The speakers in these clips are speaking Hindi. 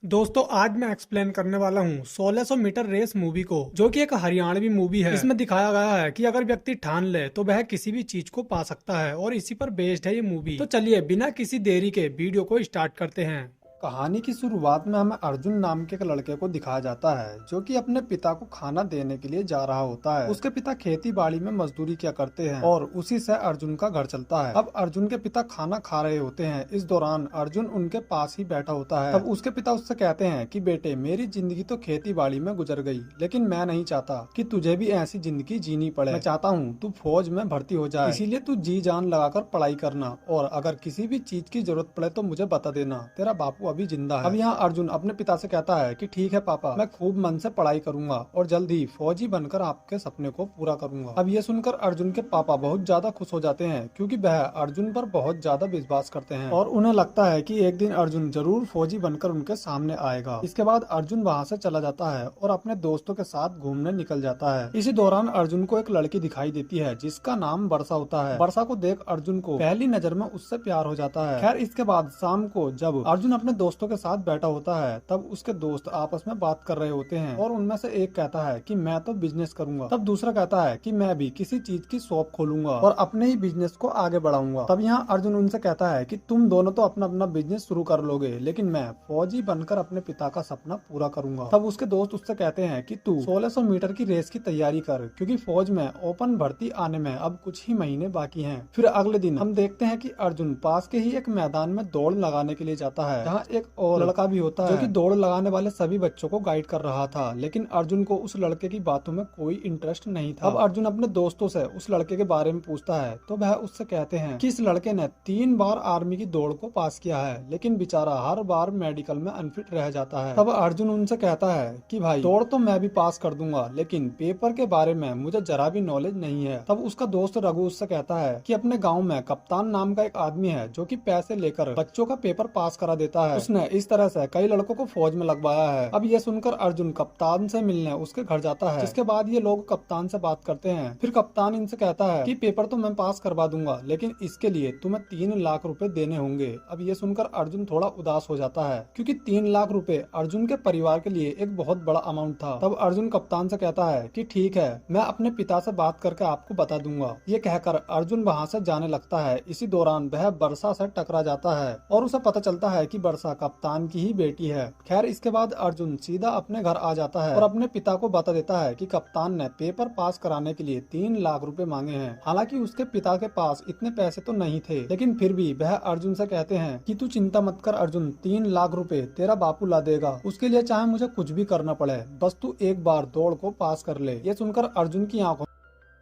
दोस्तों आज मैं एक्सप्लेन करने वाला हूँ 1600 मीटर रेस मूवी को, जो कि एक हरियाणवी मूवी है। इसमें दिखाया गया है कि अगर व्यक्ति ठान ले तो वह किसी भी चीज को पा सकता है और इसी पर बेस्ड है ये मूवी। तो चलिए बिना किसी देरी के वीडियो को स्टार्ट करते हैं। कहानी की शुरुआत में हमें अर्जुन नाम के एक लड़के को दिखाया जाता है जो कि अपने पिता को खाना देने के लिए जा रहा होता है। उसके पिता खेती बाड़ी में मजदूरी किया करते हैं और उसी से अर्जुन का घर चलता है। अब अर्जुन के पिता खाना खा रहे होते हैं। इस दौरान अर्जुन उनके पास ही बैठा होता है। तब उसके पिता उससे कहते हैं कि बेटे, मेरी जिंदगी तो खेती बाड़ी में गुजर गई, लेकिन मैं नहीं चाहता कि तुझे भी ऐसी जिंदगी जीनी पड़े। मैं चाहता हूँ तू फौज में भर्ती हो जाए, इसीलिए तू जी जान लगाकर पढ़ाई करना और अगर किसी भी चीज की जरूरत पड़े तो मुझे बता देना। तेरा बापू अभी जिंदा है। अब यहाँ अर्जुन अपने पिता से कहता है कि ठीक है पापा, मैं खूब मन से पढ़ाई करूंगा और जल्द ही फौजी बनकर आपके सपने को पूरा करूंगा। अब ये सुनकर अर्जुन के पापा बहुत ज्यादा खुश हो जाते हैं क्योंकि वह अर्जुन पर बहुत ज्यादा विश्वास करते हैं और उन्हें लगता है कि एक दिन अर्जुन जरूर फौजी बनकर उनके सामने आएगा। इसके बाद अर्जुन वहाँ से चला जाता है और अपने दोस्तों के साथ घूमने निकल जाता है। इसी दौरान अर्जुन को एक लड़की दिखाई देती है जिसका नाम वर्षा होता है। वर्षा को देख अर्जुन को पहली नजर में उससे प्यार हो जाता है। खैर इसके बाद शाम को जब अर्जुन अपने दोस्तों के साथ बैठा होता है तब उसके दोस्त आपस में बात कर रहे होते हैं और उनमें से एक कहता है कि मैं तो बिजनेस करूंगा। तब दूसरा कहता है कि मैं भी किसी चीज की शॉप खोलूंगा और अपने ही बिजनेस को आगे बढ़ाऊंगा। तब यहाँ अर्जुन उनसे कहता है कि तुम दोनों तो अपना अपना बिजनेस शुरू कर लोगे, लेकिन मैं फौजी बनकर अपने पिता का सपना पूरा करूंगा। तब उसके दोस्त उससे कहते हैं कि तू 1600 मीटर की रेस की तैयारी कर, क्योंकि फौज में ओपन भर्ती आने में अब कुछ ही महीने बाकी हैं। फिर अगले दिन हम देखते हैं कि अर्जुन पास के ही एक मैदान में दौड़ लगाने के लिए जाता है, जहाँ एक और लड़का भी होता है जो कि दौड़ लगाने वाले सभी बच्चों को गाइड कर रहा था। लेकिन अर्जुन को उस लड़के की बातों में कोई इंटरेस्ट नहीं था। अब अर्जुन अपने दोस्तों से उस लड़के के बारे में पूछता है तो वह उससे कहते हैं कि इस लड़के ने 3 बार आर्मी की दौड़ को पास किया है, लेकिन बेचारा हर बार मेडिकल में अनफिट रह जाता है। तब अर्जुन उनसे कहता है कि भाई, दौड़ तो मैं भी पास कर दूंगा, लेकिन पेपर के बारे में मुझे जरा भी नॉलेज नहीं है। तब उसका दोस्त रघु उससे कहता है कि अपने गाँव में कप्तान नाम का एक आदमी है जो की पैसे लेकर बच्चों का पेपर पास करा देता है। उसने इस तरह से कई लड़कों को फौज में लगवाया है। अब ये सुनकर अर्जुन कप्तान से मिलने उसके घर जाता है, जिसके बाद ये लोग कप्तान से बात करते हैं। फिर कप्तान इनसे कहता है कि पेपर तो मैं पास करवा दूंगा, लेकिन इसके लिए तुम्हें 3 लाख रुपए देने होंगे। अब ये सुनकर अर्जुन थोड़ा उदास हो जाता है क्योंकि 3 लाख रुपए अर्जुन के परिवार के लिए एक बहुत बड़ा अमाउंट था। तब अर्जुन कप्तान से कहता है कि ठीक है, मैं अपने पिता से बात करके आपको बता दूंगा। ये कहकर अर्जुन वहाँ से जाने लगता है। इसी दौरान वह वर्षा से टकरा जाता है और उसे पता चलता है कि वर्षा कप्तान की ही बेटी है। खैर इसके बाद अर्जुन सीधा अपने घर आ जाता है और अपने पिता को बता देता है कि कप्तान ने पेपर पास कराने के लिए 3 लाख रुपए मांगे हैं। हालांकि उसके पिता के पास इतने पैसे तो नहीं थे, लेकिन फिर भी वह अर्जुन से कहते हैं कि तू चिंता मत कर अर्जुन, 3 लाख रुपए तेरा बापू ला देगा। उसके लिए चाहे मुझे कुछ भी करना पड़े, बस तू एक बार दौड़ को पास कर ले। ये सुनकर अर्जुन की आंखों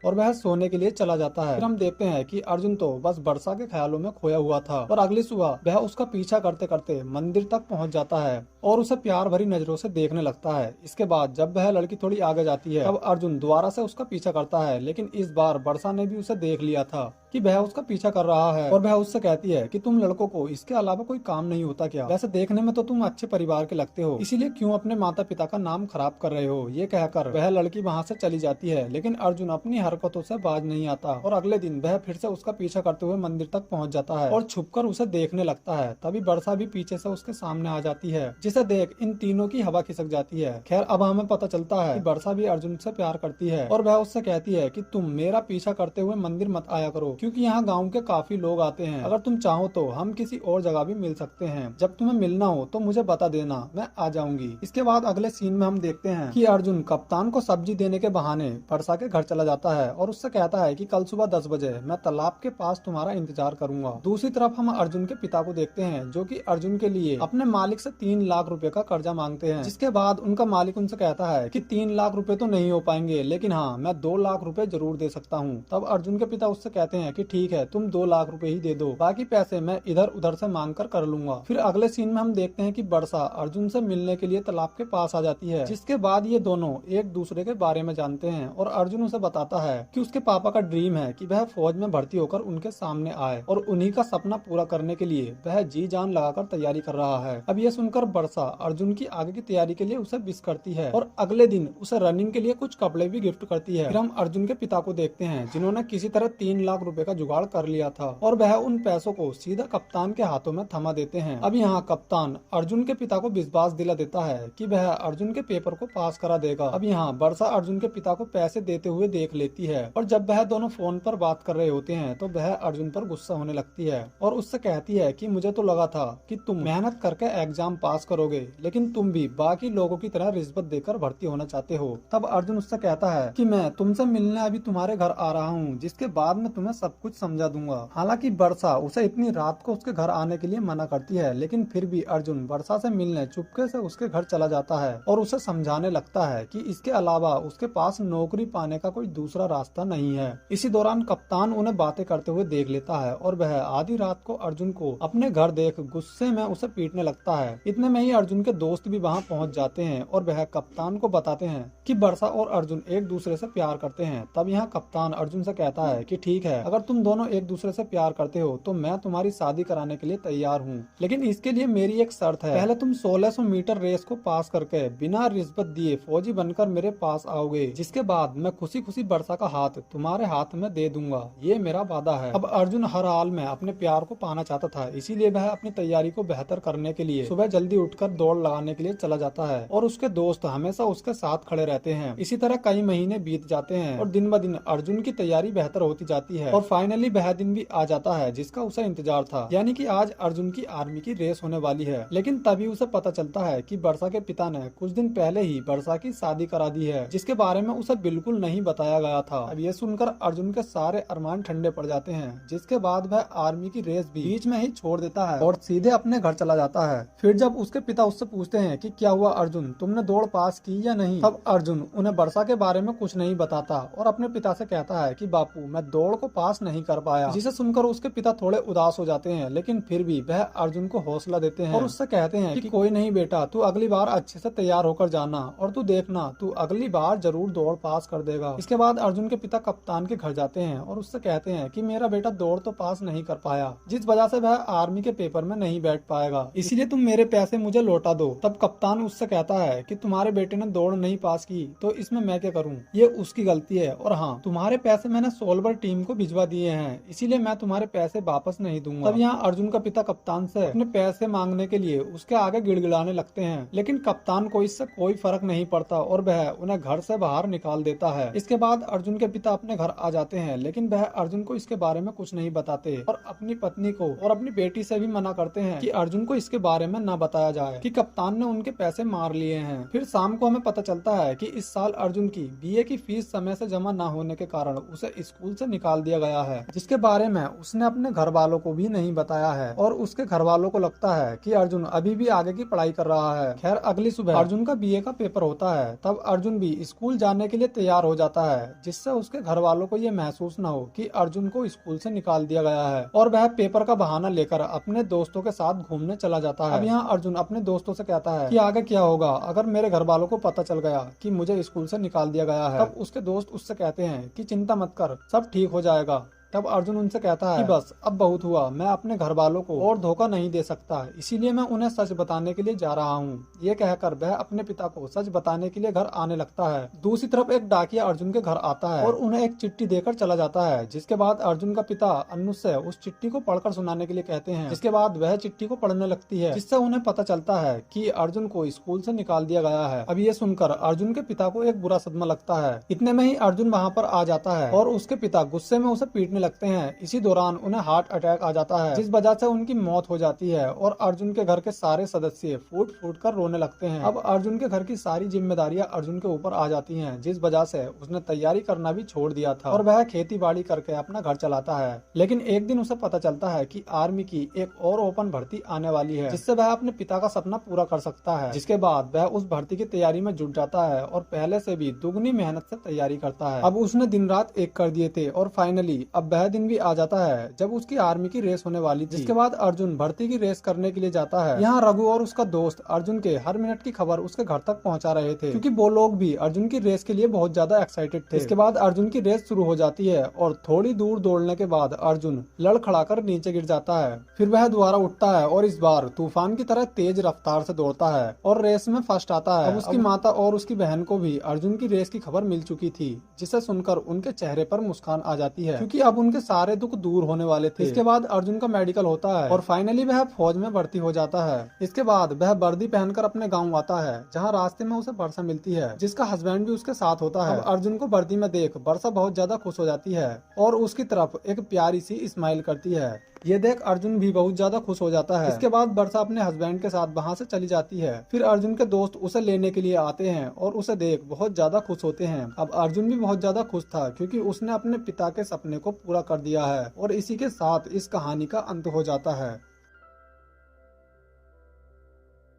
और वह सोने के लिए चला जाता है। फिर हम देखते हैं कि अर्जुन तो बस वर्षा के ख्यालों में खोया हुआ था और अगली सुबह वह उसका पीछा करते करते मंदिर तक पहुंच जाता है और उसे प्यार भरी नजरों से देखने लगता है। इसके बाद जब वह लड़की थोड़ी आगे जाती है तब अर्जुन दोबारा से उसका पीछा करता है, लेकिन इस बार वर्षा ने भी उसे देख लिया था कि वह उसका पीछा कर रहा है और वह उससे कहती है कि तुम लड़कों को इसके अलावा कोई काम नहीं होता क्या? वैसे देखने में तो तुम अच्छे परिवार के लगते हो, इसीलिए क्यों अपने माता पिता का नाम खराब कर रहे हो? ये कहकर वह लड़की वहाँ से चली जाती है, लेकिन अर्जुन अपनी हरकतों से बाज नहीं आता और अगले दिन वह फिर से उसका पीछा करते हुए मंदिर तक पहुँच जाता है और छुपकर उसे देखने लगता है। तभी वर्षा भी पीछे से उसके सामने आ जाती है, जिसे देख इन तीनों की हवा खिसक जाती है। खैर अब हमें पता चलता है कि वर्षा भी अर्जुन से प्यार करती है और वह उससे कहती है कि तुम मेरा पीछा करते हुए मंदिर मत आया करो, क्योंकि यहाँ गाँव के काफी लोग आते हैं। अगर तुम चाहो तो हम किसी और जगह भी मिल सकते हैं। जब तुम्हें मिलना हो तो मुझे बता देना, मैं आ जाऊंगी। इसके बाद अगले सीन में हम देखते हैं कि अर्जुन कप्तान को सब्जी देने के बहाने वर्षा के घर चला जाता है और उससे कहता है कि कल सुबह 10 बजे मैं तालाब के पास तुम्हारा इंतजार करूंगा। दूसरी तरफ हम अर्जुन के पिता को देखते हैं जो कि अर्जुन के लिए अपने मालिक से 3 लाख रुपए का कर्जा मांगते हैं, जिसके बाद उनका मालिक उनसे कहता है कि 3 लाख रुपए तो नहीं हो पाएंगे, लेकिन हाँ मैं 2 लाख रुपए जरूर दे सकता हूँ। तब अर्जुन के पिता उससे कहते हैं कि ठीक है, तुम 2 लाख रुपए ही दे दो, बाकी पैसे मैं इधर उधर से मांग कर लूंगा। फिर अगले सीन में हम देखते हैं कि वर्षा अर्जुन से मिलने के लिए तालाब के पास आ जाती है, जिसके बाद ये दोनों एक दूसरे के बारे में जानते हैं और अर्जुन उसे बताता है कि उसके पापा का ड्रीम है कि वह फौज में भर्ती होकर उनके सामने आए और उन्हीं का सपना पूरा करने के लिए वह जी जान लगाकर तैयारी कर रहा है। अब ये सुनकर वर्षा अर्जुन की आगे की तैयारी के लिए उसे विश करती है और अगले दिन उसे रनिंग के लिए कुछ कपड़े भी गिफ्ट करती है। फिर हम अर्जुन के पिता को देखते हैं जिन्होंने किसी तरह 3 लाख रुपए का जुगाड़ कर लिया था और वह उन पैसों को सीधा कप्तान के हाथों में थमा देते हैं। अब यहाँ कप्तान अर्जुन के पिता को विश्वास दिला देता है कि वह अर्जुन के पेपर को पास करा देगा। अब यहाँ वर्षा अर्जुन के पिता को पैसे देते हुए देख लेती है और जब वह दोनों फोन पर बात कर रहे होते हैं तो वह अर्जुन पर गुस्सा होने लगती है और उससे कहती है कि मुझे तो लगा था कि तुम मेहनत करके एग्जाम पास करोगे, लेकिन तुम भी बाकी लोगों की तरह रिश्वत देकर भर्ती होना चाहते हो। तब अर्जुन उससे कहता है कि मैं तुमसे मिलने अभी तुम्हारे घर आ रहा हूँ, जिसके बाद मैं तुम्हें सब कुछ समझा दूंगा। हालांकि वर्षा उसे इतनी रात को उसके घर आने के लिए मना करती है, लेकिन फिर भी अर्जुन वर्षा से मिलने चुपके से उसके घर चला जाता है और उसे समझाने लगता है कि इसके अलावा उसके पास नौकरी पाने का कोई दूसरा रास्ता नहीं है। इसी दौरान कप्तान उन्हें बातें करते हुए देख लेता है और वह आधी रात को अर्जुन को अपने घर देख गुस्से में उसे पीटने लगता है। इतने में ही अर्जुन के दोस्त भी वहां पहुंच जाते हैं और वह कप्तान को बताते हैं कि वर्षा और अर्जुन एक दूसरे से प्यार करते हैं। तब यहाँ कप्तान अर्जुन से कहता है कि ठीक है, अगर तुम दोनों एक दूसरे से प्यार करते हो तो मैं तुम्हारी शादी कराने के लिए तैयार हूँ, लेकिन इसके लिए मेरी एक शर्त है। पहले तुम 1600 मीटर रेस को पास करके बिना रिश्वत दिए फौजी बनकर मेरे पास आओगे, जिसके बाद मैं खुशी खुशी वर्षा का हाथ तुम्हारे हाथ में दे दूंगा। ये मेरा वादा है। अब अर्जुन हर हाल में अपने प्यार को पाना चाहता था, इसीलिए वह अपनी तैयारी को बेहतर करने के लिए सुबह जल्दी उठकर दौड़ लगाने के लिए चला जाता है और उसके दोस्त हमेशा उसके साथ खड़े रहते हैं। इसी तरह कई महीने बीत जाते हैं और दिन ब दिन अर्जुन की तैयारी बेहतर होती जाती है और फाइनली वह दिन भी आ जाता है जिसका उसे इंतजार था, यानी कि आज अर्जुन की आर्मी की रेस होने वाली है। लेकिन तभी उसे पता चलता है कि वर्षा के पिता ने कुछ दिन पहले ही वर्षा की शादी करा दी है, जिसके बारे में उसे बिल्कुल नहीं बताया गया था। अब ये सुनकर अर्जुन के सारे अरमान ठंडे पड़ जाते हैं, जिसके बाद वह आर्मी की रेस भी बीच में ही छोड़ देता है और सीधे अपने घर चला जाता है। फिर जब उसके पिता उससे पूछते हैं कि क्या हुआ अर्जुन, तुमने दौड़ पास की या नहीं, तब अर्जुन उन्हें वर्षा के बारे में कुछ नहीं बताता और अपने पिता से कहता है कि बापू मैं दौड़ को पास नहीं कर पाया। जिसे सुनकर उसके पिता थोड़े उदास हो जाते हैं, लेकिन फिर भी वह अर्जुन को हौसला देते हैं और उससे कहते हैं कि कोई नहीं बेटा, तू अगली बार अच्छे से तैयार होकर जाना और तू देखना, तू अगली बार जरूर दौड़ पास कर देगा। इसके बाद अर्जुन के पिता कप्तान के घर जाते हैं और उससे कहते हैं कि मेरा बेटा दौड़ तो पास नहीं कर पाया, जिस वजह से वह आर्मी के पेपर में नहीं बैठ पाएगा, इसीलिए तुम मेरे पैसे मुझे लौटा दो। तब कप्तान उससे कहता है कि तुम्हारे बेटे ने दौड़ नहीं पास की तो इसमें मैं क्या करूं, ये उसकी गलती है और हाँ, तुम्हारे पैसे मैंने सोलवर टीम को भिजवा दिए हैं, इसीलिए मैं तुम्हारे पैसे वापस नहीं दूंगा। तब यहाँ अर्जुन का पिता कप्तान से अपने पैसे मांगने के लिए उसके आगे गिड़गिड़ाने लगते हैं, लेकिन कप्तान को इससे कोई फर्क नहीं पड़ता और वह उन्हें घर से बाहर निकाल देता है। इसके बाद अर्जुन के पिता अपने घर आ जाते हैं, लेकिन वह अर्जुन को इसके बारे में कुछ नहीं बताते और अपनी पत्नी को और अपनी बेटी से भी मना करते हैं कि अर्जुन को इसके बारे में न बताया जाए कि कप्तान ने उनके पैसे मार लिए हैं। फिर शाम को हमें पता चलता है कि इस साल अर्जुन की बीए की फीस समय से जमा न होने के कारण उसे स्कूल से निकाल दिया गया है, जिसके बारे में उसने अपने घर वालों को भी नहीं बताया है और उसके घर वालों को लगता है कि अर्जुन अभी भी आगे की पढ़ाई कर रहा है। खैर अगली सुबह अर्जुन का बीए का पेपर होता है, तब अर्जुन भी स्कूल जाने के लिए तैयार हो जाता है, जिससे उसके घर वालों को ये महसूस न हो कि अर्जुन को स्कूल से निकाल दिया गया है और वह पेपर का बहाना लेकर अपने दोस्तों के साथ घूमने चला जाता है। अब यहाँ अर्जुन अपने दोस्तों से कहता है कि आगे क्या होगा अगर मेरे घर वालों को पता चल गया कि मुझे स्कूल से निकाल दिया गया है। तब उसके दोस्त उससे कहते हैं कि चिंता मत कर, सब ठीक हो जाएगा। तब अर्जुन उनसे कहता है कि बस अब बहुत हुआ, मैं अपने घर वालों को और धोखा नहीं दे सकता, इसीलिए मैं उन्हें सच बताने के लिए जा रहा हूँ। ये कहकर वह अपने पिता को सच बताने के लिए घर आने लगता है। दूसरी तरफ एक डाकिया अर्जुन के घर आता है और उन्हें एक चिट्ठी देकर चला जाता है, जिसके बाद अर्जुन का पिता अनुज से उस चिट्ठी को पढ़कर सुनाने के लिए कहते हैं। जिसके बाद वह चिट्ठी को पढ़ने लगती है, जिससे उन्हें पता चलता है कि अर्जुन को स्कूल से निकाल दिया गया है। अब ये सुनकर अर्जुन के पिता को एक बुरा सदमा लगता है। इतने में ही अर्जुन वहाँ पर आ जाता है और उसके पिता गुस्से में उसे पीटने लगते हैं। इसी दौरान उन्हें हार्ट अटैक आ जाता है, जिस वजह से उनकी मौत हो जाती है और अर्जुन के घर के सारे सदस्य फूट फूट कर रोने लगते हैं। अब अर्जुन के घर की सारी जिम्मेदारियां अर्जुन के ऊपर आ जाती हैं, जिस वजह से उसने तैयारी करना भी छोड़ दिया था और वह खेती बाड़ी करके अपना घर चलाता है। लेकिन एक दिन उसे पता चलता है कि आर्मी की एक और ओपन भर्ती आने वाली है, जिससे वह अपने पिता का सपना पूरा कर सकता है। जिसके बाद वह उस भर्ती की तैयारी में जुट जाता है और पहले से भी दुगनी मेहनत से तैयारी करता है। अब उसने दिन रात एक कर दिए थे और फाइनली अब वह दिन भी आ जाता है जब उसकी आर्मी की रेस होने वाली थी। जिसके बाद अर्जुन भर्ती की रेस करने के लिए जाता है। यहाँ रघु और उसका दोस्त अर्जुन के हर मिनट की खबर उसके घर तक पहुंचा रहे थे, क्योंकि वो लोग भी अर्जुन की रेस के लिए बहुत ज्यादा एक्साइटेड थे। इसके बाद अर्जुन की रेस शुरू हो जाती है और थोड़ी दूर दौड़ने के बाद अर्जुन लड़खड़ाकर नीचे गिर जाता है। फिर वह दोबारा उठता है और इस बार तूफान की तरह तेज रफ्तार से दौड़ता है और रेस में फर्स्ट आता है। अब उसकी माता और उसकी बहन को भी अर्जुन की रेस की खबर मिल चुकी थी, जिसे सुनकर उनके चेहरे पर मुस्कान आ जाती है, क्योंकि अब अब उनके सारे दुख दूर होने वाले थे। इसके बाद अर्जुन का मेडिकल होता है और फाइनली वह फौज में भर्ती हो जाता है। इसके बाद वह वर्दी पहनकर अपने गाँव आता है, जहाँ रास्ते में उसे वर्षा मिलती है, जिसका हस्बैंड भी उसके साथ होता है। अब अर्जुन को वर्दी में देख वर्षा बहुत ज्यादा खुश हो जाती है और उसकी तरफ एक प्यारी सी स्माइल करती है। ये देख अर्जुन भी बहुत ज्यादा खुश हो जाता है। इसके बाद वर्षा अपने हस्बैंड के साथ वहाँ से चली जाती है। फिर अर्जुन के दोस्त उसे लेने के लिए आते हैं और उसे देख बहुत ज्यादा खुश होते हैं। अब अर्जुन भी बहुत ज्यादा खुश था क्योंकि उसने अपने पिता के सपने को पूरा कर दिया है और इसी के साथ इस कहानी का अंत हो जाता है।